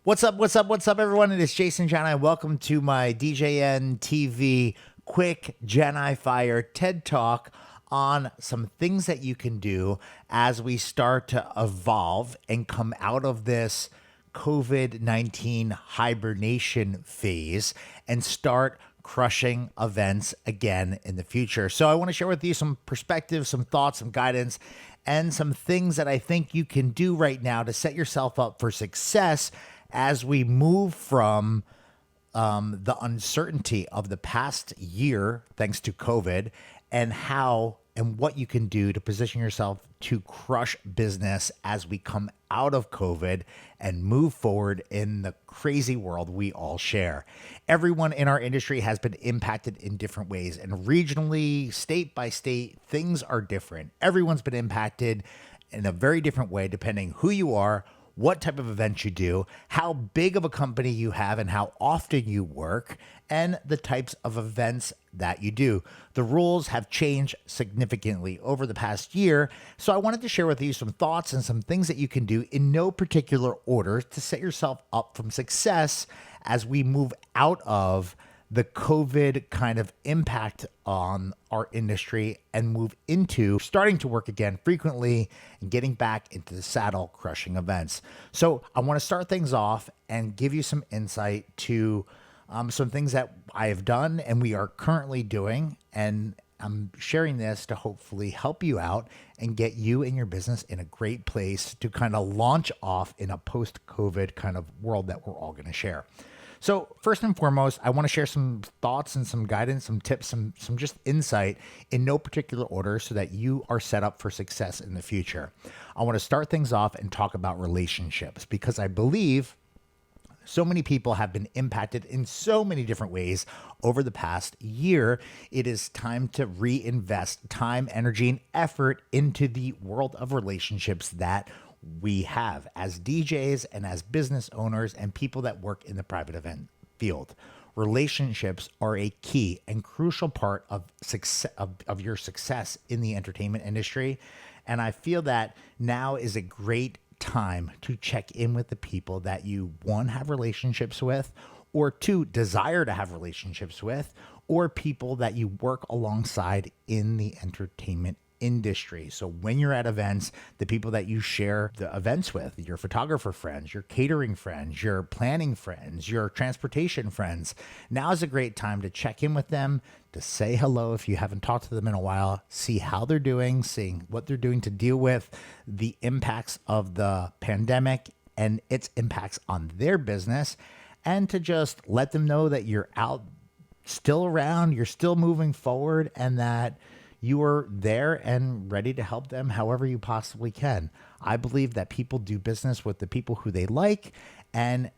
What's up? What's up? What's up, everyone? It is Jason Jani. Welcome to my DJN TV quick Jedi Fire TED Talk on some things that you can do as we start to evolve and come out of this COVID-19 hibernation phase and start crushing events again in the future. So I want to share with you some perspectives, some thoughts, some guidance, and some things that I think you can do right now to set yourself up for success as we move from the uncertainty of the past year, thanks to COVID, and how and what you can do to position yourself to crush business as we come out of COVID and move forward in the crazy world we all share. Everyone in our industry has been impacted in different ways, and regionally, state by state, things are different. Everyone's been impacted in a very different way depending who you are, what type of events you do, how big of a company you have, and how often you work, and the types of events that you do. The rules have changed significantly over the past year, so I wanted to share with you some thoughts and some things that you can do in no particular order to set yourself up from success as we move out of the COVID kind of impact on our industry and move into starting to work again frequently and getting back into the saddle crushing events. So I want to start things off and give you some insight to some things that I have done and we are currently doing. And I'm sharing this to hopefully help you out and get you and your business in a great place to kind of launch off in a post-COVID kind of world that we're all going to share. So first and foremost, I want to share some thoughts and some guidance, some tips, some just insight in no particular order so that you are set up for success in the future. I want to start things off and talk about relationships because I believe so many people have been impacted in so many different ways over the past year. It is time to reinvest time, energy, and effort into the world of relationships that we have as DJs and as business owners and people that work in the private event field. Relationships are a key and crucial part of success of your success in the entertainment industry. And I feel that now is a great time to check in with the people that you, one, have relationships with, or two, desire to have relationships with, or people that you work alongside in the entertainment industry. So when you're at events, the people that you share the events with, your photographer friends, your catering friends, your planning friends, your transportation friends, now is a great time to check in with them, to say hello if you haven't talked to them in a while, see how they're doing, seeing what they're doing to deal with the impacts of the pandemic and its impacts on their business, and to just let them know that you're out, still around, you're still moving forward, and that you are there and ready to help them however you possibly can. I believe that people do business with the people who they like, and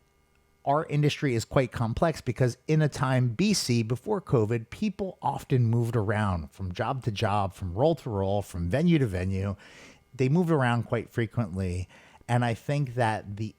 our industry is quite complex because in a time BC, before COVID, people often moved around from job to job, from role to role, from venue to venue. They moved around quite frequently. And I think that the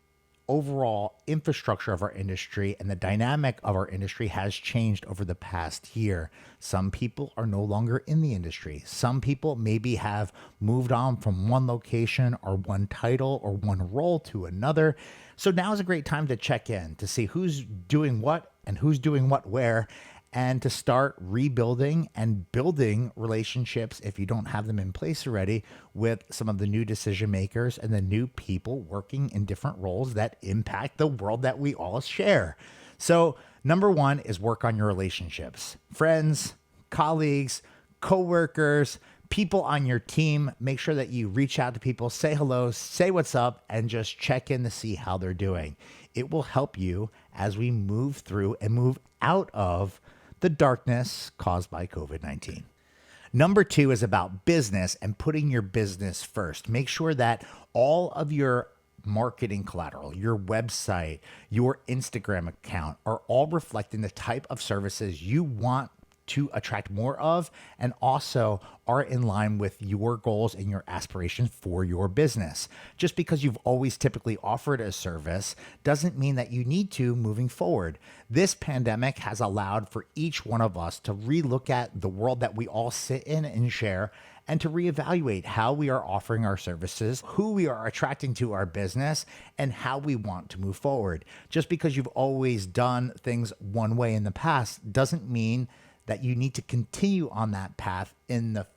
overall infrastructure of our industry and the dynamic of our industry has changed over the past year. Some people are no longer in the industry. Some people maybe have moved on from one location or one title or one role to another. So now is a great time to check in to see who's doing what and who's doing what where, and to start rebuilding and building relationships, if you don't have them in place already, with some of the new decision makers and the new people working in different roles that impact the world that we all share. So number one is work on your relationships. Friends, colleagues, coworkers, people on your team. Make sure that you reach out to people, say hello, say what's up, and just check in to see how they're doing. It will help you as we move through and move out of the darkness caused by COVID-19. Number two is about business and putting your business first. Make sure that all of your marketing collateral, your website, your Instagram account are all reflecting the type of services you want to attract more of, and also are in line with your goals and your aspirations for your business. Just because you've always typically offered a service doesn't mean that you need to moving forward. This pandemic has allowed for each one of us to relook at the world that we all sit in and share and to reevaluate how we are offering our services, who we are attracting to our business, and how we want to move forward. Just because you've always done things one way in the past doesn't mean that you need to continue on that path in the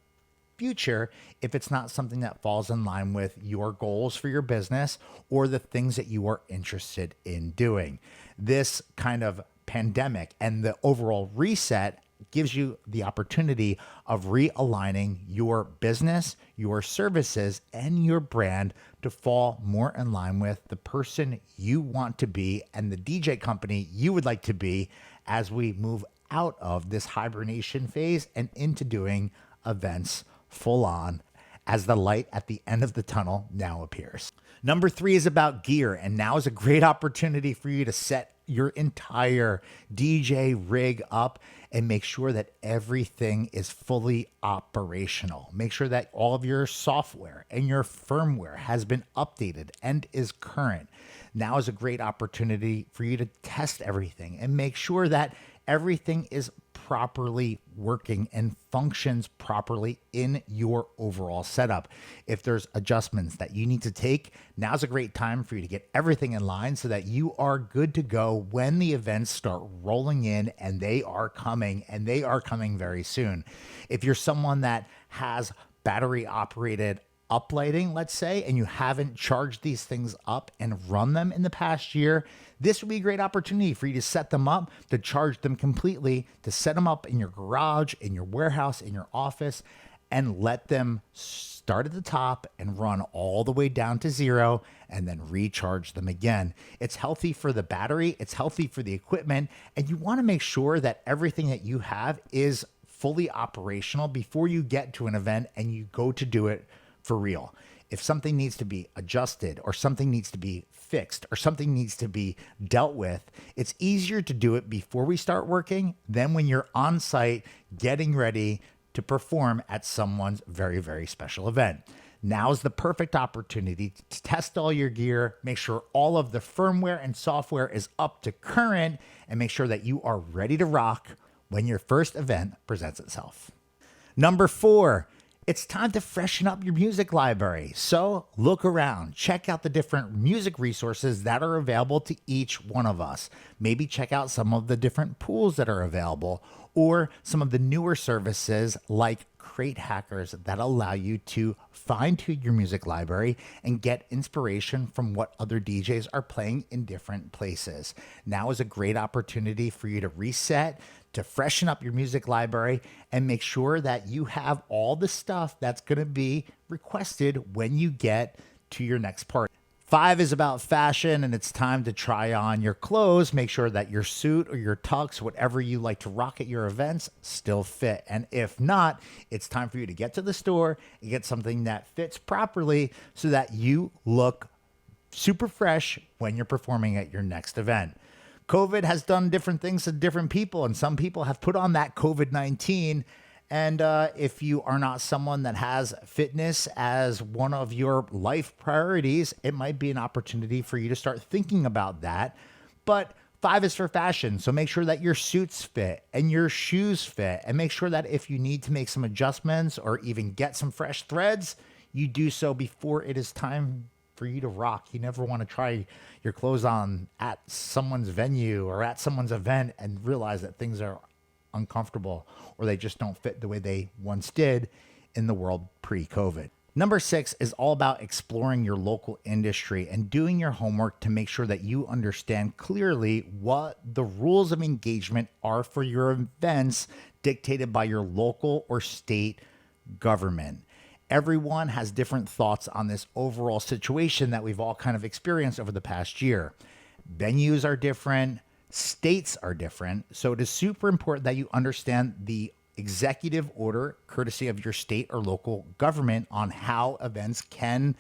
future if it's not something that falls in line with your goals for your business or the things that you are interested in doing. This kind of pandemic and the overall reset gives you the opportunity of realigning your business, your services, and your brand to fall more in line with the person you want to be and the DJ company you would like to be as we move out of this hibernation phase and into doing events full on as the light at the end of the tunnel now appears. Number 3 is about gear, and now is a great opportunity for you to set your entire DJ rig up and make sure that everything is fully operational. Make sure that all of your software and your firmware has been updated and is current. Now is a great opportunity for you to test everything and make sure that everything is properly working and functions properly in your overall setup. If there's adjustments that you need to take, now's a great time for you to get everything in line so that you are good to go when the events start rolling in, and they are coming very soon. If you're someone that has battery operated uplighting, let's say, and you haven't charged these things up and run them in the past year, this would be a great opportunity for you to set them up, to charge them completely, to set them up in your garage, in your warehouse, in your office, and let them start at the top and run all the way down to 0 and then recharge them again. It's healthy for the battery, it's healthy for the equipment, and you want to make sure that everything that you have is fully operational before you get to an event and you go to do it for real. If something needs to be adjusted or something needs to be fixed or something needs to be dealt with, it's easier to do it before we start working than when you're on site getting ready to perform at someone's very, very special event. Now is the perfect opportunity to test all your gear, make sure all of the firmware and software is up to current, and make sure that you are ready to rock when your first event presents itself. Number 4, it's time to freshen up your music library. So look around, check out the different music resources that are available to each one of us. Maybe check out some of the different pools that are available or some of the newer services like Crate Hackers that allow you to fine-tune your music library and get inspiration from what other DJs are playing in different places. Now is a great opportunity for you to reset, to freshen up your music library, and make sure that you have all the stuff that's going to be requested when you get to your next party. 5 is about fashion, and it's time to try on your clothes. Make sure that your suit or your tux, whatever you like to rock at your events, still fit. And if not, it's time for you to get to the store and get something that fits properly so that you look super fresh when you're performing at your next event. COVID has done different things to different people, and some people have put on that COVID-19. And if you are not someone that has fitness as one of your life priorities, it might be an opportunity for you to start thinking about that. But 5 is for fashion. So make sure that your suits fit and your shoes fit, and make sure that if you need to make some adjustments or even get some fresh threads, you do so before it is time for you to rock. You never want to try your clothes on at someone's venue or at someone's event and realize that things are uncomfortable or they just don't fit the way they once did in the world pre-COVID. Number 6 is all about exploring your local industry and doing your homework to make sure that you understand clearly what the rules of engagement are for your events dictated by your local or state government. Everyone has different thoughts on this overall situation that we've all kind of experienced over the past year. Venues are different, states are different, so it is super important that you understand the executive order, courtesy of your state or local government, on how events can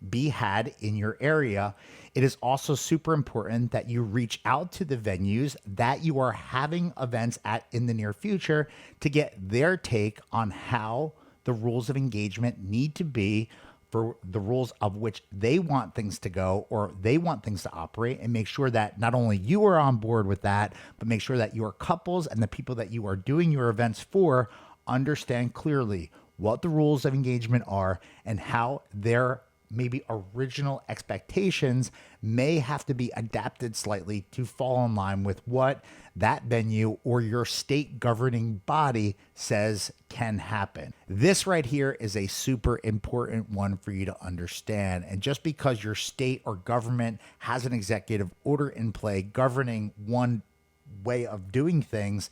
be had in your area. It is also super important that you reach out to the venues that you are having events at in the near future to get their take on how the rules of engagement need to be for the rules of which they want things to go or they want things to operate, and make sure that not only you are on board with that, but make sure that your couples and the people that you are doing your events for understand clearly what the rules of engagement are and how their maybe original expectations may have to be adapted slightly to fall in line with what that venue or your state governing body says can happen. This right here is a super important one for you to understand. And just because your state or government has an executive order in play governing one way of doing things,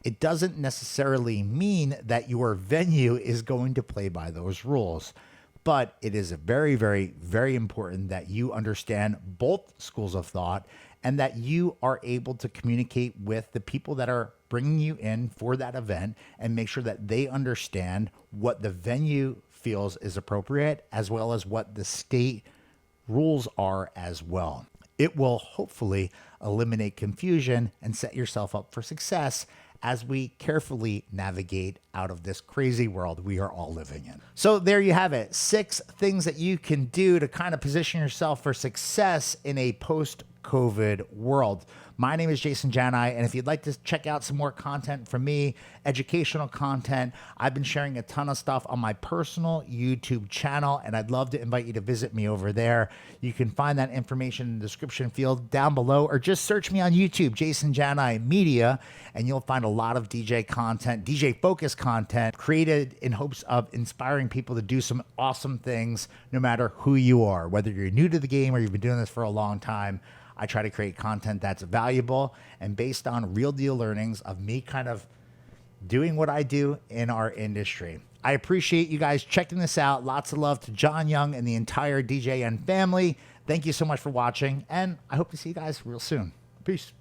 it doesn't necessarily mean that your venue is going to play by those rules. But it is very, very, very important that you understand both schools of thought and that you are able to communicate with the people that are bringing you in for that event and make sure that they understand what the venue feels is appropriate, as well as what the state rules are as well. It will hopefully eliminate confusion and set yourself up for success as we carefully navigate out of this crazy world we are all living in. So there you have it. 6 things that you can do to kind of position yourself for success in a post-COVID world. My name is Jason Janai, and if you'd like to check out some more content from me, educational content, I've been sharing a ton of stuff on my personal YouTube channel, and I'd love to invite you to visit me over there. You can find that information in the description field down below, or just search me on YouTube, Jason Janai Media, and you'll find a lot of DJ content, DJ focused content, created in hopes of inspiring people to do some awesome things, no matter who you are, whether you're new to the game or you've been doing this for a long time. I try to create content that's valuable and based on real deal learnings of me kind of doing what I do in our industry. I appreciate you guys checking this out. Lots of love to John Young and the entire DJN family. Thank you so much for watching, and I hope to see you guys real soon. Peace.